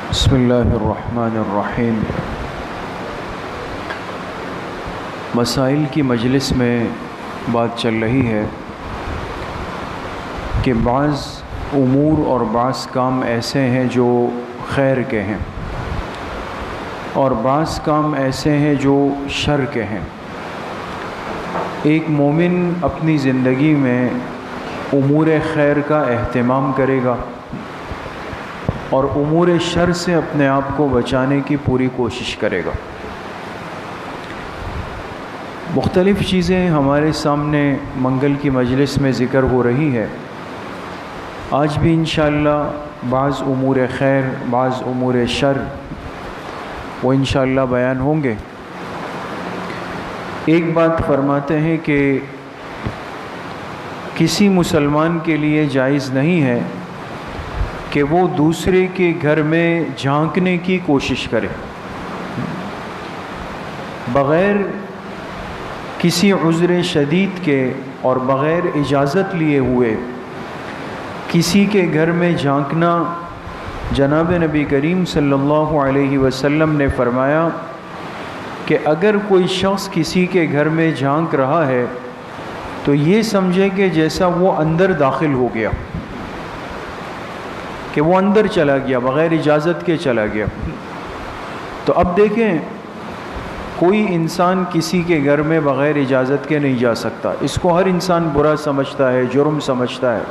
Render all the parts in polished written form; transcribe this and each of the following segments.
بسم اللہ الرحمن الرحیم۔ مسائل کی مجلس میں بات چل رہی ہے کہ بعض امور اور بعض کام ایسے ہیں جو خیر کے ہیں اور بعض کام ایسے ہیں جو شر کے ہیں۔ ایک مومن اپنی زندگی میں امور خیر کا اہتمام کرے گا اور امور شر سے اپنے آپ کو بچانے کی پوری کوشش کرے گا۔ مختلف چیزیں ہمارے سامنے منگل کی مجلس میں ذکر ہو رہی ہے۔ آج بھی انشاءاللہ بعض امور خیر بعض امور شر وہ انشاءاللہ بیان ہوں گے۔ ایک بات فرماتے ہیں کہ کسی مسلمان کے لیے جائز نہیں ہے کہ وہ دوسرے کے گھر میں جھانکنے کی کوشش کرے، بغیر کسی عذر شدید کے اور بغیر اجازت لیے ہوئے کسی کے گھر میں جھانکنا۔ جناب نبی کریم صلی اللہ علیہ وسلم نے فرمایا کہ اگر کوئی شخص کسی کے گھر میں جھانک رہا ہے تو یہ سمجھے کہ جیسا وہ اندر داخل ہو گیا، کہ وہ اندر چلا گیا، بغیر اجازت کے چلا گیا۔ تو اب دیکھیں، کوئی انسان کسی کے گھر میں بغیر اجازت کے نہیں جا سکتا۔ اس کو ہر انسان برا سمجھتا ہے، جرم سمجھتا ہے،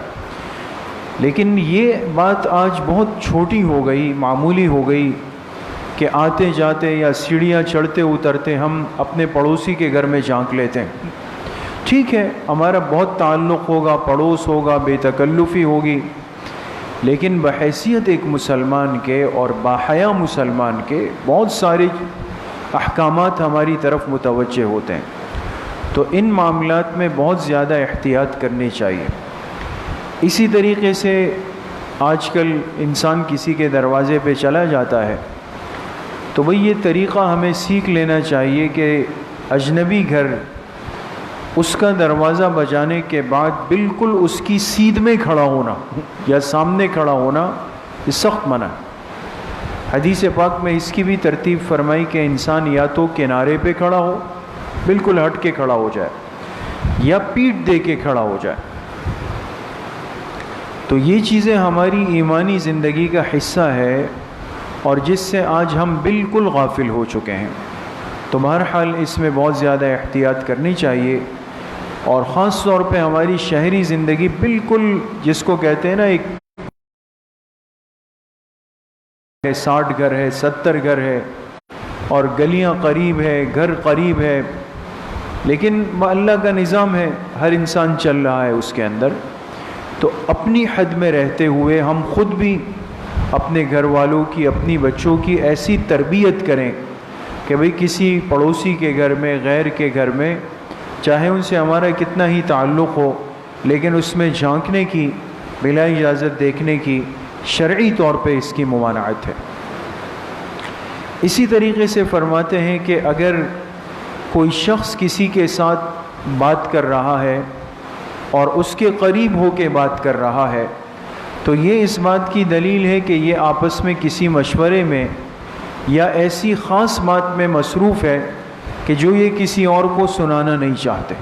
لیکن یہ بات آج بہت چھوٹی ہو گئی، معمولی ہو گئی کہ آتے جاتے یا سیڑھیاں چڑھتے اترتے ہم اپنے پڑوسی کے گھر میں جھانک لیتے ہیں۔ ٹھیک ہے، ہمارا بہت تعلق ہوگا، پڑوس ہوگا، بے تکلفی ہوگی، لیکن بحیثیت ایک مسلمان کے اور باحیا مسلمان کے بہت سارے احکامات ہماری طرف متوجہ ہوتے ہیں، تو ان معاملات میں بہت زیادہ احتیاط کرنی چاہیے۔ اسی طریقے سے آج کل انسان کسی کے دروازے پہ چلا جاتا ہے تو بھئی یہ طریقہ ہمیں سیکھ لینا چاہیے کہ اجنبی گھر اس کا دروازہ بجانے کے بعد بالکل اس کی سیدھ میں کھڑا ہونا یا سامنے کھڑا ہونا یہ سخت منع ہے۔ حدیث پاک میں اس کی بھی ترتیب فرمائی کہ انسان یا تو کنارے پہ کھڑا ہو، بالکل ہٹ کے کھڑا ہو جائے، یا پیٹھ دے کے کھڑا ہو جائے۔ تو یہ چیزیں ہماری ایمانی زندگی کا حصہ ہے اور جس سے آج ہم بالکل غافل ہو چکے ہیں۔ تو بہرحال اس میں بہت زیادہ احتیاط کرنی چاہیے، اور خاص طور پہ ہماری شہری زندگی بالکل جس کو کہتے ہیں نا، ایک 60 گھر ہے، 70 گھر ہے، اور گلیاں قریب ہے، گھر قریب ہے، لیکن اللہ کا نظام ہے، ہر انسان چل رہا ہے اس کے اندر۔ تو اپنی حد میں رہتے ہوئے ہم خود بھی اپنے گھر والوں کی، اپنی بچوں کی ایسی تربیت کریں کہ بھئی کسی پڑوسی کے گھر میں، غیر کے گھر میں، چاہے ان سے ہمارا کتنا ہی تعلق ہو، لیکن اس میں جھانکنے کی، بلا اجازت دیکھنے کی شرعی طور پہ اس کی ممانعت ہے۔ اسی طریقے سے فرماتے ہیں کہ اگر کوئی شخص کسی کے ساتھ بات کر رہا ہے اور اس کے قریب ہو کے بات کر رہا ہے تو یہ اس بات کی دلیل ہے کہ یہ آپس میں کسی مشورے میں یا ایسی خاص بات میں مصروف ہے کہ جو یہ کسی اور کو سنانا نہیں چاہتے۔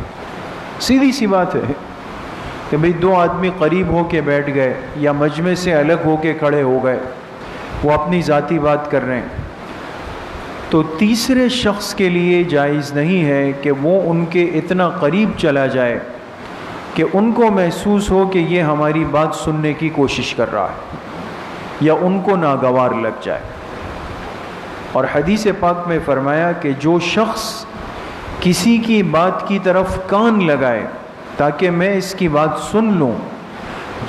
سیدھی سی بات ہے کہ بھئی دو آدمی قریب ہو کے بیٹھ گئے یا مجمع سے الگ ہو کے کھڑے ہو گئے، وہ اپنی ذاتی بات کر رہے ہیں، تو تیسرے شخص کے لیے جائز نہیں ہے کہ وہ ان کے اتنا قریب چلا جائے کہ ان کو محسوس ہو کہ یہ ہماری بات سننے کی کوشش کر رہا ہے یا ان کو ناگوار لگ جائے۔ اور حدیث پاک میں فرمایا کہ جو شخص کسی کی بات کی طرف کان لگائے تاکہ میں اس کی بات سن لوں،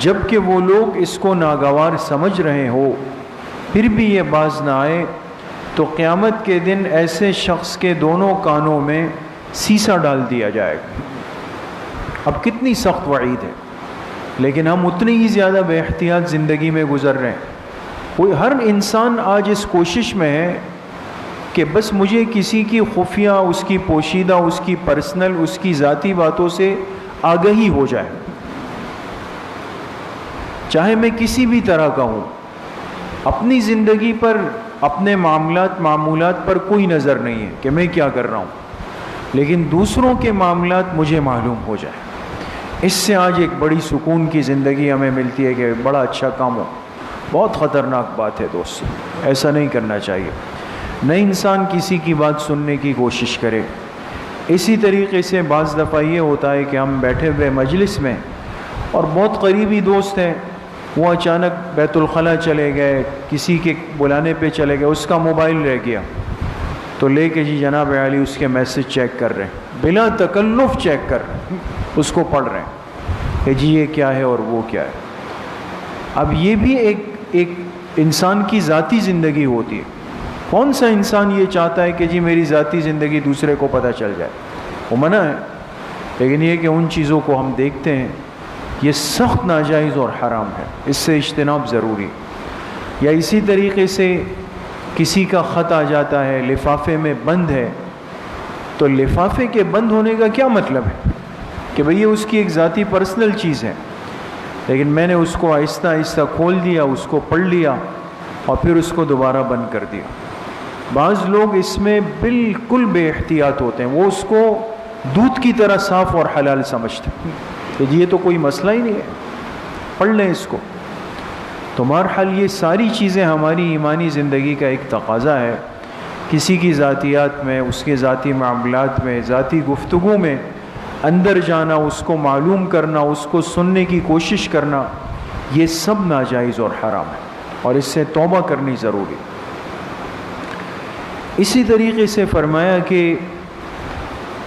جبکہ وہ لوگ اس کو ناگوار سمجھ رہے ہو، پھر بھی یہ باز نہ آئے، تو قیامت کے دن ایسے شخص کے دونوں کانوں میں سیسا ڈال دیا جائے گا۔ اب کتنی سخت وعید ہے، لیکن ہم اتنی ہی زیادہ بے احتیاط زندگی میں گزر رہے ہیں۔ ہر انسان آج اس کوشش میں ہے کہ بس مجھے کسی کی خفیہ، اس کی پوشیدہ، اس کی پرسنل، اس کی ذاتی باتوں سے آگہی ہو جائے۔ چاہے میں کسی بھی طرح کا ہوں، اپنی زندگی پر، اپنے معمولات پر کوئی نظر نہیں ہے کہ میں کیا کر رہا ہوں، لیکن دوسروں کے معاملات مجھے معلوم ہو جائے۔ اس سے آج ایک بڑی سکون کی زندگی ہمیں ملتی ہے کہ بڑا اچھا کام ہو۔ بہت خطرناک بات ہے دوستو، ایسا نہیں کرنا چاہیے۔ نہ انسان کسی کی بات سننے کی کوشش کرے۔ اسی طریقے سے بعض دفعہ یہ ہوتا ہے کہ ہم بیٹھے ہوئے مجلس میں اور بہت قریبی دوست ہیں، وہ اچانک بیت الخلاء چلے گئے، کسی کے بلانے پہ چلے گئے، اس کا موبائل رہ گیا تو لے کے جی جناب عالی اس کے میسج چیک کر رہے ہیں، بلا تکلف چیک کر رہے ہیں، اس کو پڑھ رہے ہیں کہ جی یہ کیا ہے اور وہ کیا ہے۔ اب یہ بھی ایک انسان کی ذاتی زندگی ہوتی ہے۔ کون سا انسان یہ چاہتا ہے کہ جی میری ذاتی زندگی دوسرے کو پتہ چل جائے؟ وہ منع ہے، لیکن یہ کہ ان چیزوں کو ہم دیکھتے ہیں، یہ سخت ناجائز اور حرام ہے، اس سے اجتناب ضروری۔ یا اسی طریقے سے کسی کا خط آ جاتا ہے، لفافے میں بند ہے، تو لفافے کے بند ہونے کا کیا مطلب ہے کہ بھئی یہ اس کی ایک ذاتی پرسنل چیز ہے، لیکن میں نے اس کو آہستہ آہستہ کھول دیا، اس کو پڑھ لیا اور پھر اس کو دوبارہ بند کر دیا۔ بعض لوگ اس میں بالکل بے احتیاط ہوتے ہیں، وہ اس کو دودھ کی طرح صاف اور حلال سمجھتے ہیں کہ یہ تو کوئی مسئلہ ہی نہیں ہے، پڑھ لیں اس کو۔ تو بہرحال یہ ساری چیزیں ہماری ایمانی زندگی کا ایک تقاضا ہے۔ کسی کی ذاتیات میں، اس کے ذاتی معاملات میں، ذاتی گفتگو میں اندر جانا، اس کو معلوم کرنا، اس کو سننے کی کوشش کرنا، یہ سب ناجائز اور حرام ہے اور اس سے توبہ کرنی ضروری۔ اسی طریقے سے فرمایا کہ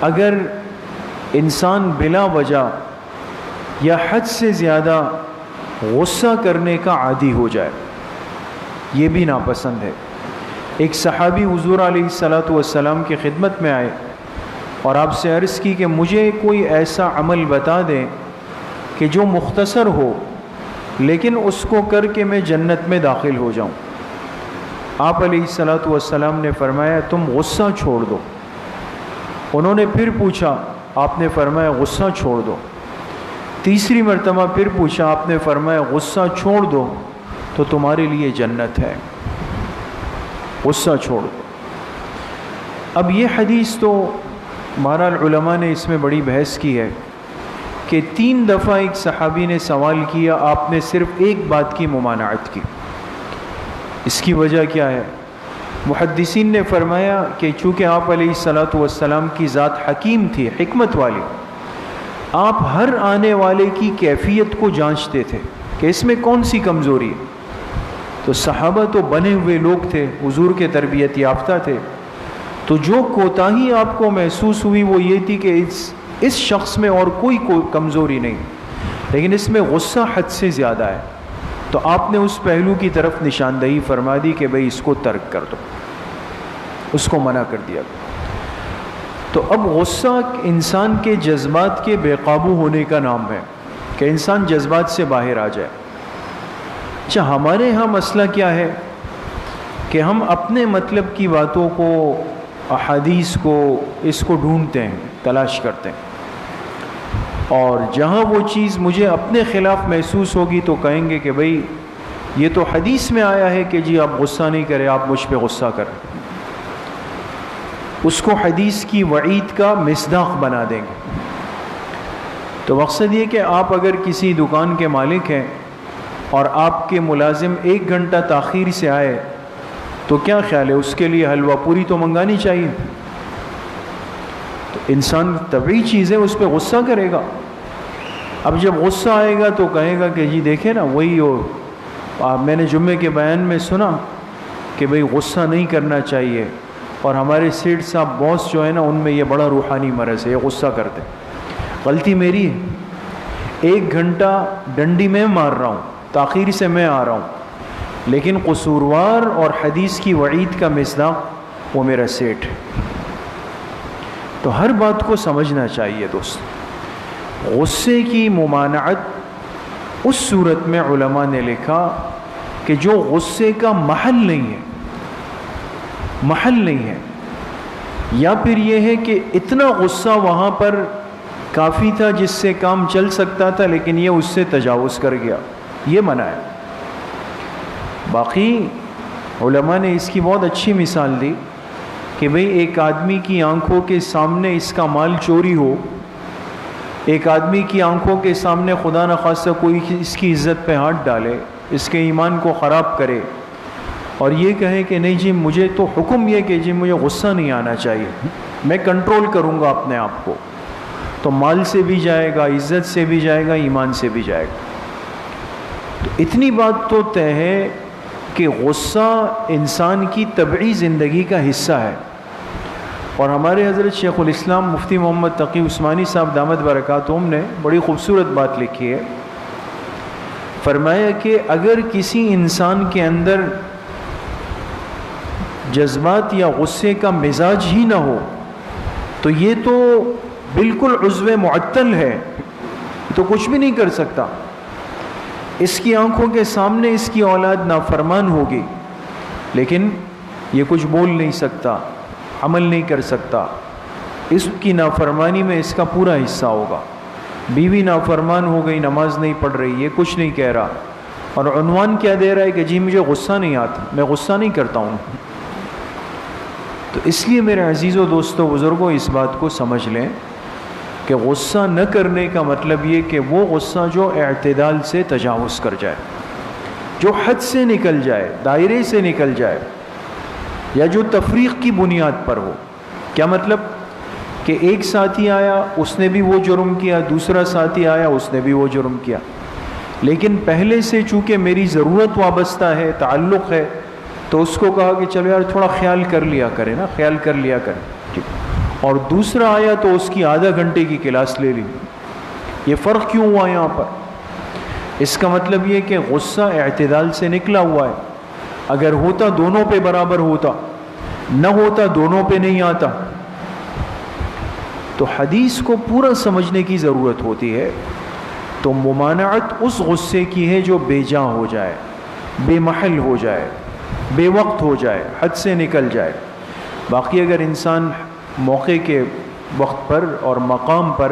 اگر انسان بلا وجہ یا حد سے زیادہ غصہ کرنے کا عادی ہو جائے، یہ بھی ناپسند ہے۔ ایک صحابی حضور علیہ الصلاۃ والسلام کی خدمت میں آئے اور آپ سے عرض کی کہ مجھے کوئی ایسا عمل بتا دیں کہ جو مختصر ہو لیکن اس کو کر کے میں جنت میں داخل ہو جاؤں۔ آپ علیہ الصلاۃ والسلام نے فرمایا تم غصہ چھوڑ دو۔ انہوں نے پھر پوچھا، آپ نے فرمایا غصہ چھوڑ دو۔ تیسری مرتبہ پھر پوچھا، آپ نے فرمایا غصہ چھوڑ دو تو تمہارے لیے جنت ہے، غصہ چھوڑ دو۔ اب یہ حدیث تو بہرحال علماء نے اس میں بڑی بحث کی ہے کہ 3 دفعہ ایک صحابی نے سوال کیا، آپ نے صرف ایک بات کی ممانعت کی، اس کی وجہ کیا ہے؟ محدثین نے فرمایا کہ چونکہ آپ علیہ الصلاۃ والسلام کی ذات حکیم تھی، حکمت والی، آپ ہر آنے والے کی کیفیت کو جانچتے تھے کہ اس میں کون سی کمزوری ہے۔ تو صحابہ تو بنے ہوئے لوگ تھے، حضور کے تربیت یافتہ تھے، تو جو کوتاہی آپ کو محسوس ہوئی وہ یہ تھی کہ اس شخص میں اور کوئی کمزوری نہیں، لیکن اس میں غصہ حد سے زیادہ ہے، تو آپ نے اس پہلو کی طرف نشاندہی فرما دی کہ بھئی اس کو ترک کر دو، اس کو منع کر دیا۔ تو اب غصہ انسان کے جذبات کے بے قابو ہونے کا نام ہے کہ انسان جذبات سے باہر آ جائے۔ اچھا، ہمارے ہاں مسئلہ کیا ہے کہ ہم اپنے مطلب کی باتوں کو، احادیث کو، اس کو ڈھونڈتے ہیں، تلاش کرتے ہیں، اور جہاں وہ چیز مجھے اپنے خلاف محسوس ہوگی تو کہیں گے کہ بھئی یہ تو حدیث میں آیا ہے کہ جی آپ غصہ نہیں کریں، آپ مجھ پہ غصہ کریں، اس کو حدیث کی وعید کا مصداق بنا دیں گے۔ تو مقصد یہ کہ آپ اگر کسی دکان کے مالک ہیں اور آپ کے ملازم 1 گھنٹہ تاخیر سے آئے تو کیا خیال ہے، اس کے لیے حلوہ پوری تو منگانی چاہیے۔ تو انسان طبعی چیز ہے، اس پہ غصہ کرے گا۔ اب جب غصہ آئے گا تو کہے گا کہ جی دیکھیں نا وہی ہو، میں نے جمعے کے بیان میں سنا کہ بھئی غصہ نہیں کرنا چاہیے، اور ہمارے سیٹھ صاحب باس جو ہے نا ان میں یہ بڑا روحانی مرض ہے، یہ غصہ کرتے۔ غلطی میری ہے، 1 گھنٹہ ڈنڈی میں مار رہا ہوں، تاخیر سے میں آ رہا ہوں، لیکن قصوروار اور حدیث کی وعید کا مصداق وہ میرا سیٹھ ہے۔ تو ہر بات کو سمجھنا چاہیے دوست۔ غصے کی ممانعت اس صورت میں علماء نے لکھا کہ جو غصے کا محل نہیں ہے، محل نہیں ہے، یا پھر یہ ہے کہ اتنا غصہ وہاں پر کافی تھا جس سے کام چل سکتا تھا لیکن یہ اس سے تجاوز کر گیا، یہ منع ہے۔ باقی علماء نے اس کی بہت اچھی مثال دی کہ بھئی ایک آدمی کی آنکھوں کے سامنے اس کا مال چوری ہو، ایک آدمی کی آنکھوں کے سامنے خدا نخواستہ کوئی اس کی عزت پہ ہاتھ ڈالے، اس کے ایمان کو خراب کرے، اور یہ کہے کہ نہیں جی مجھے تو حکم یہ کہ جی مجھے غصہ نہیں آنا چاہیے، میں کنٹرول کروں گا اپنے آپ کو، تو مال سے بھی جائے گا، عزت سے بھی جائے گا، ایمان سے بھی جائے گا۔ تو اتنی بات تو طے ہے کہ غصہ انسان کی طبعی زندگی کا حصہ ہے، اور ہمارے حضرت شیخ الاسلام مفتی محمد تقی عثمانی صاحب دامت برکاتہم نے بڑی خوبصورت بات لکھی ہے۔ فرمایا کہ اگر کسی انسان کے اندر جذبات یا غصے کا مزاج ہی نہ ہو تو یہ تو بالکل عضو معطل ہے، تو کچھ بھی نہیں کر سکتا۔ اس کی آنکھوں کے سامنے اس کی اولاد نافرمان ہوگی، لیکن یہ کچھ بول نہیں سکتا، عمل نہیں کر سکتا، اس کی نافرمانی میں اس کا پورا حصہ ہوگا۔ بیوی نافرمان ہو گئی، نماز نہیں پڑھ رہی، یہ کچھ نہیں کہہ رہا، اور عنوان کیا دے رہا ہے کہ جی مجھے غصہ نہیں آتا، میں غصہ نہیں کرتا ہوں۔ تو اس لیے میرے عزیزو دوستو بزرگوں اس بات کو سمجھ لیں کہ غصہ نہ کرنے کا مطلب یہ کہ وہ غصہ جو اعتدال سے تجاوز کر جائے، جو حد سے نکل جائے، دائرے سے نکل جائے، یا جو تفریق کی بنیاد پر ہو۔ کیا مطلب کہ ایک ساتھی آیا، اس نے بھی وہ جرم کیا، دوسرا ساتھی آیا، اس نے بھی وہ جرم کیا، لیکن پہلے سے چونکہ میری ضرورت وابستہ ہے، تعلق ہے، تو اس کو کہا کہ چلو یار تھوڑا خیال کر لیا کرے نا، خیال کر لیا کرے، اور دوسرا آیا تو اس کی آدھا گھنٹے کی کلاس لے لی۔ یہ فرق کیوں ہوا یہاں پر؟ اس کا مطلب یہ کہ غصہ اعتدال سے نکلا ہوا ہے۔ اگر ہوتا دونوں پہ برابر ہوتا، نہ ہوتا دونوں پہ نہیں آتا۔ تو حدیث کو پورا سمجھنے کی ضرورت ہوتی ہے۔ تو ممانعت اس غصے کی ہے جو بے جا ہو جائے، بے محل ہو جائے، بے وقت ہو جائے، حد سے نکل جائے۔ باقی اگر انسان موقع کے وقت پر اور مقام پر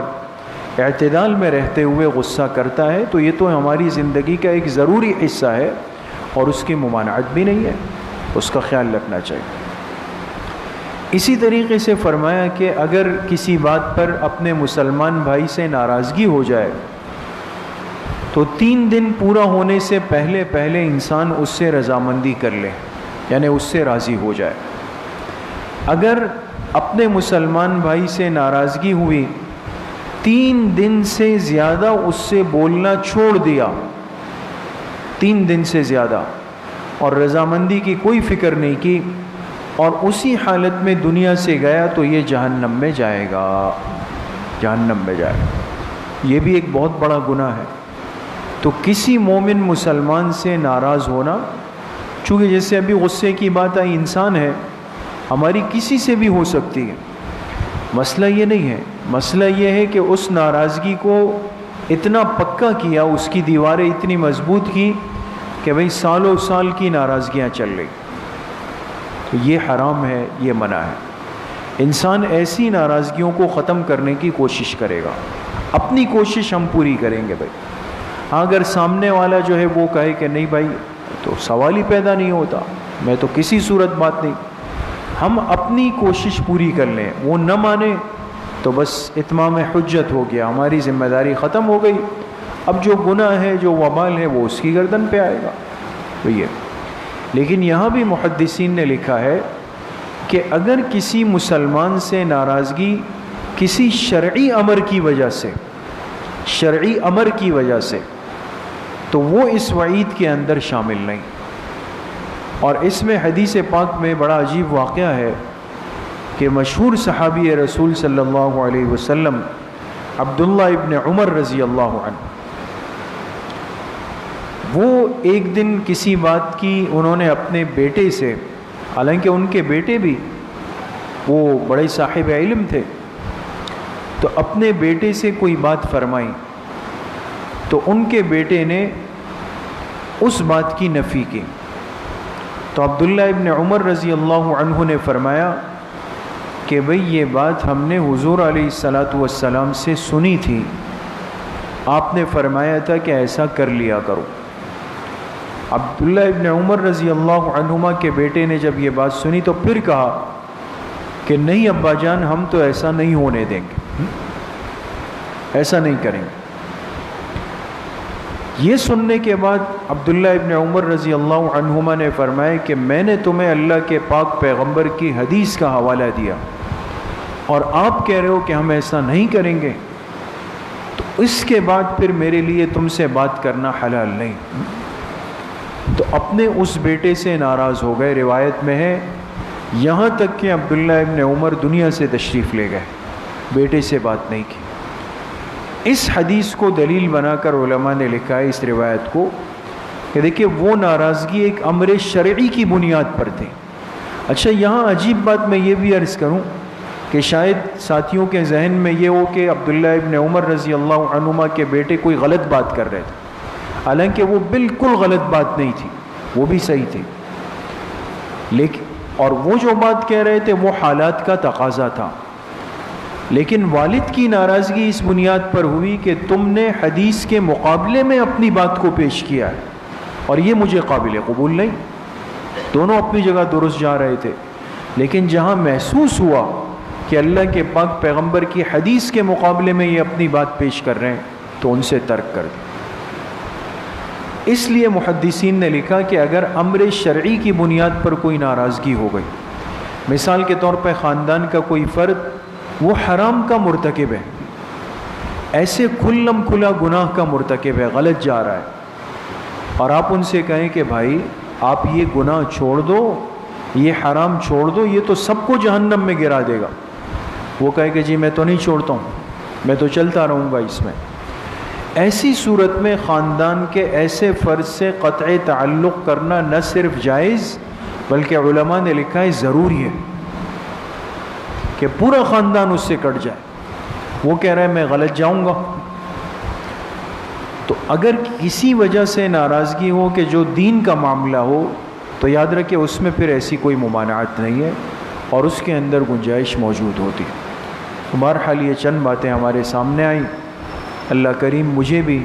اعتدال میں رہتے ہوئے غصہ کرتا ہے تو یہ تو ہماری زندگی کا ایک ضروری حصہ ہے، اور اس کی ممانعت بھی نہیں ہے، اس کا خیال رکھنا چاہیے۔ اسی طریقے سے فرمایا کہ اگر کسی بات پر اپنے مسلمان بھائی سے ناراضگی ہو جائے تو 3 دن پورا ہونے سے پہلے انسان اس سے رضامندی کر لے، یعنی اس سے راضی ہو جائے۔ اگر اپنے مسلمان بھائی سے ناراضگی ہوئی، 3 دن سے زیادہ اس سے بولنا چھوڑ دیا، 3 دن سے زیادہ، اور رضامندی کی کوئی فکر نہیں کی، اور اسی حالت میں دنیا سے گیا تو یہ جہنم میں جائے گا، جہنم میں جائے گا۔ یہ بھی ایک بہت بڑا گناہ ہے۔ تو کسی مومن مسلمان سے ناراض ہونا، چونکہ جیسے ابھی غصے کی بات آئی، انسان ہے، ہماری کسی سے بھی ہو سکتی ہے، مسئلہ یہ نہیں ہے۔ مسئلہ یہ ہے کہ اس ناراضگی کو اتنا پکا کیا، اس کی دیواریں اتنی مضبوط کی کہ بھئی سالوں سال کی ناراضگیاں چل رہی، تو یہ حرام ہے، یہ منع ہے۔ انسان ایسی ناراضگیوں کو ختم کرنے کی کوشش کرے گا، اپنی کوشش ہم پوری کریں گے بھائی۔ ہاں اگر سامنے والا جو ہے وہ کہے کہ نہیں بھائی تو سوال ہی پیدا نہیں ہوتا، میں تو کسی صورت بات نہیں، ہم اپنی کوشش پوری کر لیں، وہ نہ مانے تو بس اتمام حجت ہو گیا، ہماری ذمہ داری ختم ہو گئی۔ اب جو گناہ ہے، جو وبال ہے، وہ اس کی گردن پہ آئے گا، تو یہ۔ لیکن یہاں بھی محدثین نے لکھا ہے کہ اگر کسی مسلمان سے ناراضگی کسی شرعی امر کی وجہ سے، شرعی امر کی وجہ سے، تو وہ اس وعید کے اندر شامل نہیں۔ اور اس میں حدیث پاک میں بڑا عجیب واقعہ ہے کہ مشہور صحابی رسول صلی اللہ علیہ وسلم عبداللہ ابن عمر رضی اللہ عنہ، وہ ایک دن کسی بات کی انہوں نے اپنے بیٹے سے، حالانکہ ان کے بیٹے بھی وہ بڑے صاحب علم تھے، تو اپنے بیٹے سے کوئی بات فرمائی، تو ان کے بیٹے نے اس بات کی نفی کی۔ تو عبداللہ ابن عمر رضی اللہ عنہ نے فرمایا کہ بھئی یہ بات ہم نے حضور علیہ السلام سے سنی تھی، آپ نے فرمایا تھا کہ ایسا کر لیا کرو۔ عبداللہ ابن عمر رضی اللہ عنہما کے بیٹے نے جب یہ بات سنی تو پھر کہا کہ نہیں ابا جان، ہم تو ایسا نہیں ہونے دیں گے، ایسا نہیں کریں گے۔ یہ سننے کے بعد عبداللہ ابن عمر رضی اللہ عنہما نے فرمایا کہ میں نے تمہیں اللہ کے پاک پیغمبر کی حدیث کا حوالہ دیا اور آپ کہہ رہے ہو کہ ہم ایسا نہیں کریں گے، تو اس کے بعد پھر میرے لیے تم سے بات کرنا حلال نہیں۔ تو اپنے اس بیٹے سے ناراض ہو گئے، روایت میں ہے یہاں تک کہ عبداللہ ابن عمر دنیا سے تشریف لے گئے، بیٹے سے بات نہیں کی۔ اس حدیث کو دلیل بنا کر علماء نے لکھا ہے اس روایت کو کہ دیکھیں وہ ناراضگی ایک امر شرعی کی بنیاد پر تھی۔ اچھا یہاں عجیب بات میں یہ بھی عرض کروں کہ شاید ساتھیوں کے ذہن میں یہ ہو کہ عبداللہ ابن عمر رضی اللہ عنہما کے بیٹے کوئی غلط بات کر رہے تھے، حالانکہ وہ بالکل غلط بات نہیں تھی، وہ بھی صحیح تھی، لیکن اور وہ جو بات کہہ رہے تھے وہ حالات کا تقاضا تھا، لیکن والد کی ناراضگی اس بنیاد پر ہوئی کہ تم نے حدیث کے مقابلے میں اپنی بات کو پیش کیا ہے اور یہ مجھے قابل قبول نہیں۔ دونوں اپنی جگہ درست جا رہے تھے، لیکن جہاں محسوس ہوا کہ اللہ کے پاک پیغمبر کی حدیث کے مقابلے میں یہ اپنی بات پیش کر رہے ہیں تو ان سے ترک کر دیا۔ اس لیے محدثین نے لکھا کہ اگر امر شرعی کی بنیاد پر کوئی ناراضگی ہو گئی، مثال کے طور پہ خاندان کا کوئی فرد وہ حرام کا مرتکب ہے، ایسے کھلم کھلا گناہ کا مرتکب ہے، غلط جا رہا ہے، اور آپ ان سے کہیں کہ بھائی آپ یہ گناہ چھوڑ دو، یہ حرام چھوڑ دو، یہ تو سب کو جہنم میں گرا دے گا، وہ کہے کہ جی میں تو نہیں چھوڑتا ہوں، میں تو چلتا رہوں گا اس میں۔ ایسی صورت میں خاندان کے ایسے فرد سے قطع تعلق کرنا نہ صرف جائز بلکہ علماء نے لکھا ہے ضروری ہے کہ پورا خاندان اس سے کٹ جائے۔ وہ کہہ رہا ہے میں غلط جاؤں گا، تو اگر کسی وجہ سے ناراضگی ہو کہ جو دین کا معاملہ ہو تو یاد رکھیں اس میں پھر ایسی کوئی ممانعت نہیں ہے اور اس کے اندر گنجائش موجود ہوتی ہے۔ بہرحال یہ چند باتیں ہمارے سامنے آئیں، اللہ کریم مجھے بھی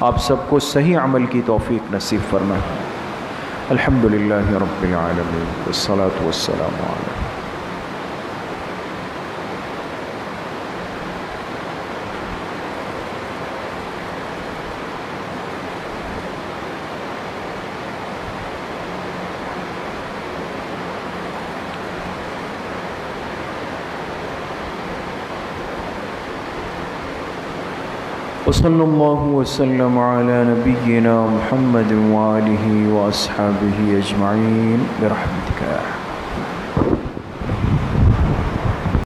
آپ سب کو صحیح عمل کی توفیق نصیب فرمائے۔ الحمدللہ رب العالمین والصلاة والسلام علیہ۔ وصلی اللہ وسلم علی نبینا محمد وآلہ واصحابہ اجمعین برحمتک یا